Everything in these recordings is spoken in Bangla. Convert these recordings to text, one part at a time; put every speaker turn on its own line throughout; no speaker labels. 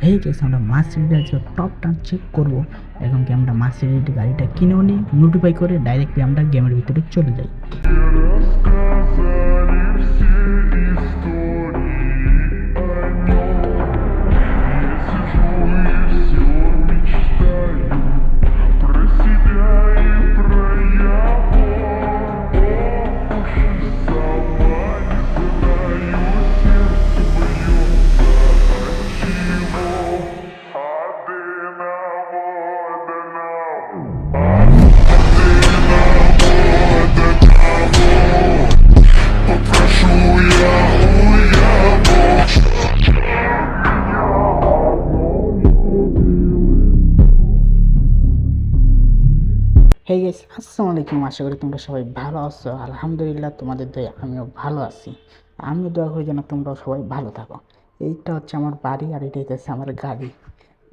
এই কেস আমরা মার্সিডিজের টপ টান চেক করবো। এখন কি আমরা মার্সিডিজ গাড়িটা কিনেও নিই, নোটিফাই করে ডাইরেক্টলি আমরা গেমের ভিতরে চলে যাই। হেই গাইস, আসসালামু আলাইকুম। আশা করি তোমরা সবাই ভালো আছো। আলহামদুলিল্লাহ, তোমাদের দয়ে আমিও ভালো আছি। আমিও দোয়া করি যেন তোমরাও সবাই ভালো থাকো। এইটা হচ্ছে আমার বাড়ি, আর এটা হচ্ছে আমার গাড়ি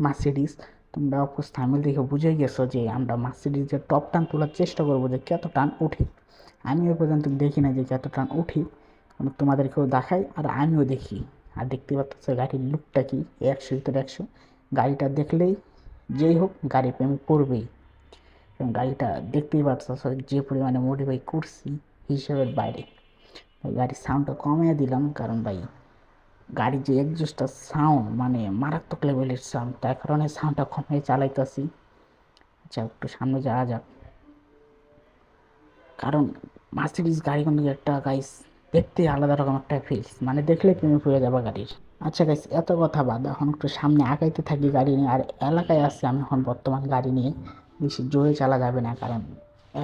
মার্সিডিজ। তোমরা অবশ্য থাম্বনেল দেখে বুঝেই গেছো যে আমরা মার্সিডিজের টপ টান তোলার চেষ্টা করবো যে কত টান উঠি। আমিও পর্যন্ত দেখি না যে কত টান উঠি, তোমাদেরকেও দেখাই আর আমিও দেখি। আর দেখতে পাচ্ছ গাড়ির লুকটা কি, 100 ভিতরে 100। গাড়িটা দেখলেই যেই হোক গাড়ি প্রেমে পড়বেই। এবং গাড়িটা দেখতেই পাচ্ছ যে পরিমাণে মডিফাই করছি হিসেবের বাইরে। ভাই গাড়ির সাউন্ডটা কমিয়ে দিলাম, কারণ ভাই গাড়ির যে একজোস্টটা সাউন্ড মানে মারাত্মক লেভেলের সাউন্ড, তার কারণে সাউন্ডটা কমিয়ে চালাইতেছি। আচ্ছা, একটু সামনে যাওয়া যাক। কারণ মার্সিডিজ গাড়ি কিন্তু একটা গাইস দেখতে আলাদা রকম একটা ফিলস, মানে দেখলে প্রেমে পড়ে যাবে গাড়ির। আচ্ছা গাইস, এত কথা বাদ, এখন একটু সামনে আগাইতে থাকি গাড়ি নিয়ে। আর এলাকায় আসছে আমি এখন বর্তমান গাড়ি নিয়ে, বেশি জোরে চালা যাবে না, কারণ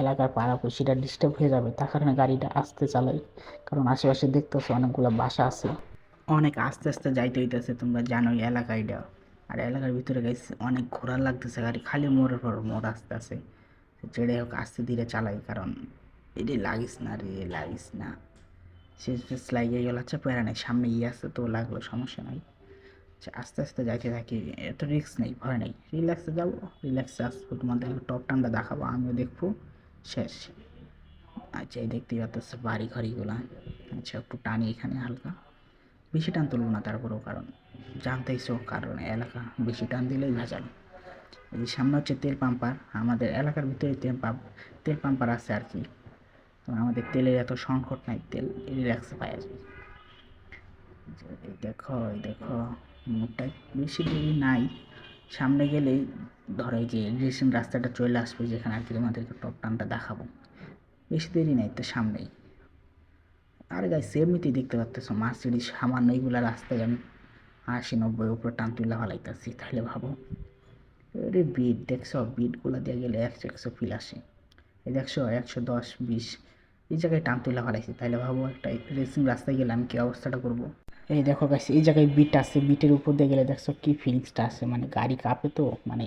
এলাকার পাড়াপড়শিটা ডিস্টার্ব হয়ে যাবে। তার কারণে গাড়িটা আস্তে চালাই, কারণ আশেপাশে দেখতেছো অনেকগুলো বাসা আছে, অনেক আস্তে আস্তে যাইতে হইতেছে। তোমরা জানোই এলাকাইটা, আর এলাকার ভিতরে গাইস অনেক ঘোরার লাগতেছে গাড়ি, খালি মোড়ের পর মোড় আস্তে আস্তে। যেটা হোক আস্তে ধীরে চালাই, কারণ এটি লাগিস না রে, লাগিস না। শেষ লাগিয়ে গেল। আচ্ছা প্যারা নেই, সামনে আছে তো লাগলো, সমস্যা নাই। আচ্ছা আস্তে আস্তে যাইতে থাকি, এত রিস্ক নেই, ভয় নেই। রিল্যাক্সে যাবো, রিল্যাক্সে আসবো, তোমাদেরকে টপ টানটা দেখাবো, আমিও দেখবো। শেষ। আচ্ছা এই দেখতেই পাচ্ছ বাড়ি ঘড়িগুলা। আচ্ছা একটু টানি এখানে হালকা, বেশি টান তুলবো না তারপরেও, কারণ জানতেইছো কারণ এলাকা বেশি টান দিলেই ভেজাল। এই সামনে হচ্ছে তেল পাম্পার, আমাদের এলাকার ভিতরে তেল পাম্পার আছে আর কি। তো আমাদের তেলের এত সংকট নাই, তেল রিল্যাক্সে পাওয়া যায়। এই দেখো, এই দেখো মোটাই বেশি দেরি নাই। সামনে গেলেই ধরো এই যে রেসিং রাস্তাটা চলে আসবে, যেখানে আর কি তোমাদেরকে টপ টানটা দেখাবো। বেশি দেরি নাই তো সামনেই। আর গাইস এমনিতেই দেখতে পাচ্ছ মার্সিডিজ সামান্য এইগুলা রাস্তায় আমি 80-90 উপরে টান তুলে ফেলাইতেছি, তাহলে ভাবো। আরে বিট দেখছো, বিটগুলো দিয়ে গেলে 100-100 ফিল আসে। এই দেখছো 110-20 এই জায়গায় টান তুলে ফেলাইছি, তাহলে ভাবো একটা রেসিং রাস্তায় গেলে আমি কী অবস্থাটা করবো। এই দেখো গাইস, এই জায়গায় বিট আছে, বিটের উপর দিয়ে গেলে দেখছো কি ফিলিংসটা আছে, মানে গাড়ি কাঁপে তো, মানে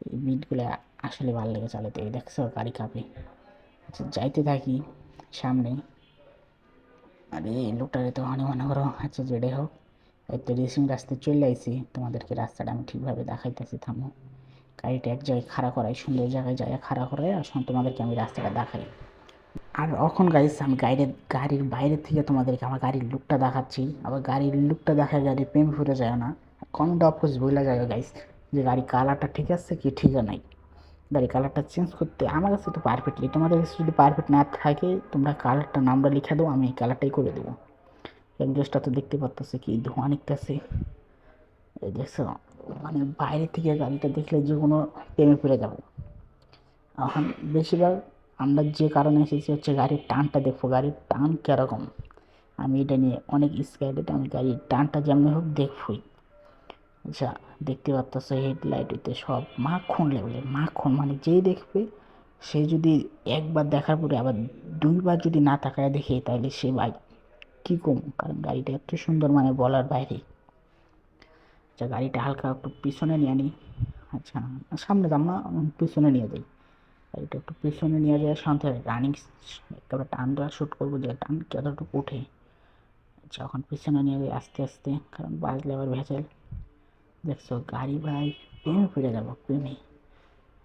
এই বিটগুলো আসলে ভালো লেগে চালাতে। এই দেখছো গাড়ি কাঁপে। আচ্ছা যাইতে থাকি সামনে। আরে লোকটারে তো হানি মনে করো। আচ্ছা যেটাই হোক, এই তো রেসিং রাস্তায় চলে আইছি, তোমাদেরকে রাস্তাটা আমি ঠিকভাবে দেখাইতেছি। থামো, গাড়িটা এক জায়গায় খাড়া করাই, সুন্দর জায়গায় যায় খাড়া করাই, আর তোমাদেরকে আমি রাস্তাটা দেখাই। আর এখন গাইস আমি গাড়ির বাইরে থেকে তোমাদেরকে আমার গাড়ির লুকটা দেখাচ্ছি। আবার গাড়ির লুকটা দেখায় গাড়ি প্রেম ফুটে যায় না, কমেন্ট অফকোর্স বইলা যায় গাইস যে গাড়ি কালারটা ঠিক আছে কি ঠিক নাই। গাড়ি কালারটা চেঞ্জ করতে আমার কাছে তো পারফেক্টলি, তোমাদের কাছে যদি পারফেক্ট না থাকে তোমরা কালারটা নামটা লিখে দেবো, আমি এই কালারটাই করে দেবো। এক্সজস্টটা তো দেখতে পাচ্ছ কি ধোঁয়া নিকতেছে, এই দেখছো, মানে বাইরে থেকে গাড়িটা দেখলে যে কোনো প্রেমে পড়ে যাবো। এখন বেশিরভাগ আমরা যে কারণে এসেছি হচ্ছে গাড়ির টানটা দেখবো, গাড়ির টান কীরকম। আমি এটা নিয়ে অনেক স্কাইডেড, আমি গাড়ির টানটা যেমনি হোক দেখবই। আচ্ছা দেখতে পাচ্ছ হেডলাইট হইতে সব মাখন লেভেলের, মাখন, মানে যেই দেখবে সে যদি একবার দেখার পরে আবার দুইবার যদি না তাকায় দেখে, তাহলে সে ভাই কী কম, কারণ গাড়িটা এত সুন্দর মানে বলার বাইরে। আচ্ছা গাড়িটা হালকা একটু পিছনে নিয়ে নিই। আচ্ছা সামনে যাম না, পিছনে নিয়ে যাই। এটা একটু পেছনে নিয়ে যায়, সাথে রানিং একেবারে টানটা শ্যুট করবো, যে টান কতটুকু উঠে। আচ্ছা এখন পিছনে নিয়ে যাই আস্তে আস্তে, কারণ বাজলে আবার ভেজাল। দেখছো গাড়ি ভাই প্রেমে ফিরে যাবো, প্রেমে।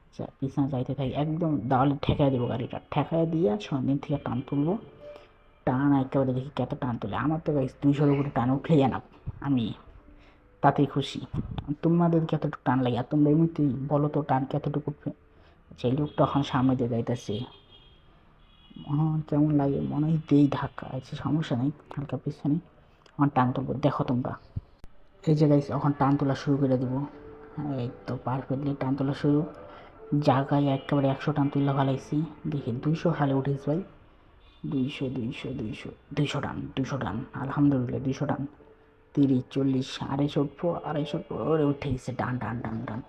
আচ্ছা পিছনে যাইতে থাকি, একদম দাওয়ালে ঠেকাই দেবো, গাড়িটা ঠেকাই দিয়ে সন্ধ্যের থেকে টান তুলবো। টান একেবারে দেখি কত টান তুলে। আমার তো গাইস 200-এর উপরে টান উঠলেই জানাব আমি তাতেই খুশি। তোমাদের কতটুকু টান লাগে আর তোমরা এমনিতেই বলো তো টান কতটুকু সেই লোকটা এখন সামনে দিয়ে যাইতেছে, কেমন লাগে মনে হয় দেই ধাক্কা আছে, সমস্যা নেই, হালকা পিছনে এখন টান তুলবো দেখো তোমরা। এই যে গাইস এখন টান তোলা শুরু করে দেবো, এই তো পারফেক্টলি টান তোলা শুরু, জায়গায় একেবারে 100 টান তুললা ফেলাইছি, দেখি 200 হালে উঠিস ভাই, 200 টান, 200 টান, আলহামদুলিল্লাহ 200 টান, 30 40 250 উঠবো, 250 ওরে উঠে গেছে, টান টান টান টান,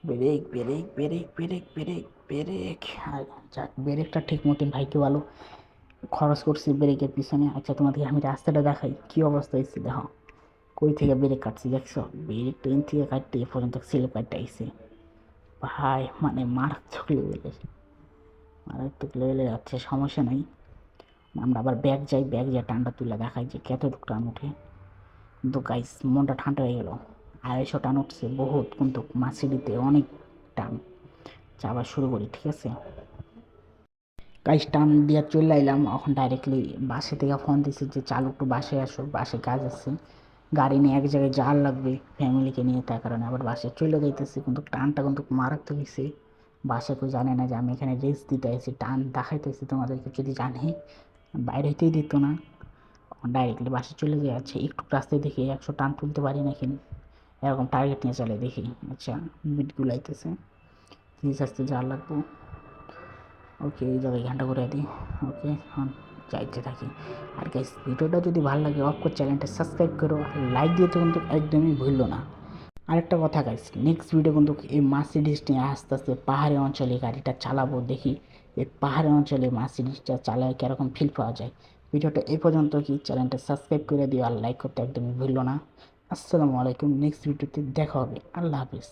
brake brake brake brake brake brake, আর যাক ব্রেকটা ঠিক মতন ভাইকে ভালো খরচ করছি ব্রেকের পিছনে। আচ্ছা তোমাদেরকে আমি রাস্তাটা দেখাই কী অবস্থা হয়েছে, দেখো কই থেকে ব্রেক কাটছি দেখছো, ব্রেক ট্রেন থেকে কাটতে এ পর্যন্ত স্লিপ কাটতে আইছে ভাই, মানে মারাত্মক লেভেলে যাচ্ছে, সমস্যা নেই, আমরা আবার ব্যাগ যাই, ব্যাগ যা টানটা তুলে দেখাই যে কতটুকু টান উঠে। কিন্তু গাইস মনটা ঠান্ডা হয়ে গেল, 250 টান উঠছে বহুত, কিন্তু মাসিডিতে অনেক টান, চাপা শুরু করি ঠিক আছে। গাইস টান দিয়ে চলে আইলাম, এখন ডাইরেক্টলি বাসে থেকে ফোন দিছি যে চালু একটু বাসে আসো, বাসে কাজ আছে, গাড়ি নিয়ে এক জায়গায় যাওয়ার লাগবে ফ্যামিলিকে নিয়ে, তার কারণে আবার বাসে চলে যাইতেছি, কিন্তু টানটা কিন্তু মারাত্মক হয়েছে। বাসে কেউ জানে না যে আমি এখানে রেস্ট দিতে আইছি, টান দেখাইতেছি তোমাদেরকে, যদি জানে বাইরে হইতেই দিত না, ডাইরেক্টলি বাসে চলে যাচ্ছে, একটু রাস্তায় দেখি 100 টান তুলতে পারি নাকি, এরকম টার্গেট নিয়ে চলে দেখি। আচ্ছা মিট গুলাইতেছে, ধীরে আস্তে যাওয়ার লাগবো, ওকে এই জায়গায় ঘন্টা করে দিই, ওকে এখন যাইতে থাকি। আর গাইস ভিডিওটা যদি ভালো লাগে অফকোর্স চ্যানেলটা সাবস্ক্রাইব করো, আর লাইক দিতে কিন্তু একদমই ভুললো না। আরেকটা কথা গাইস, নেক্সট ভিডিও কিন্তু এই মার্সিডিজ নিয়ে আস্তে আস্তে পাহাড়ি অঞ্চলে গাড়িটা চালাবো, দেখি এই পাহাড়ি অঞ্চলে মার্সিডিজটা চালায় কীরকম ফিল পাওয়া যায়। ভিডিওটা এই পর্যন্ত, কি চ্যানেলটা সাবস্ক্রাইব করে দিও আর লাইক করতে একদমই ভুললো না। আসসালামু আলাইকুম, নেক্সট ভিডিওতে দেখা হবে, আল্লাহ হাফিজ।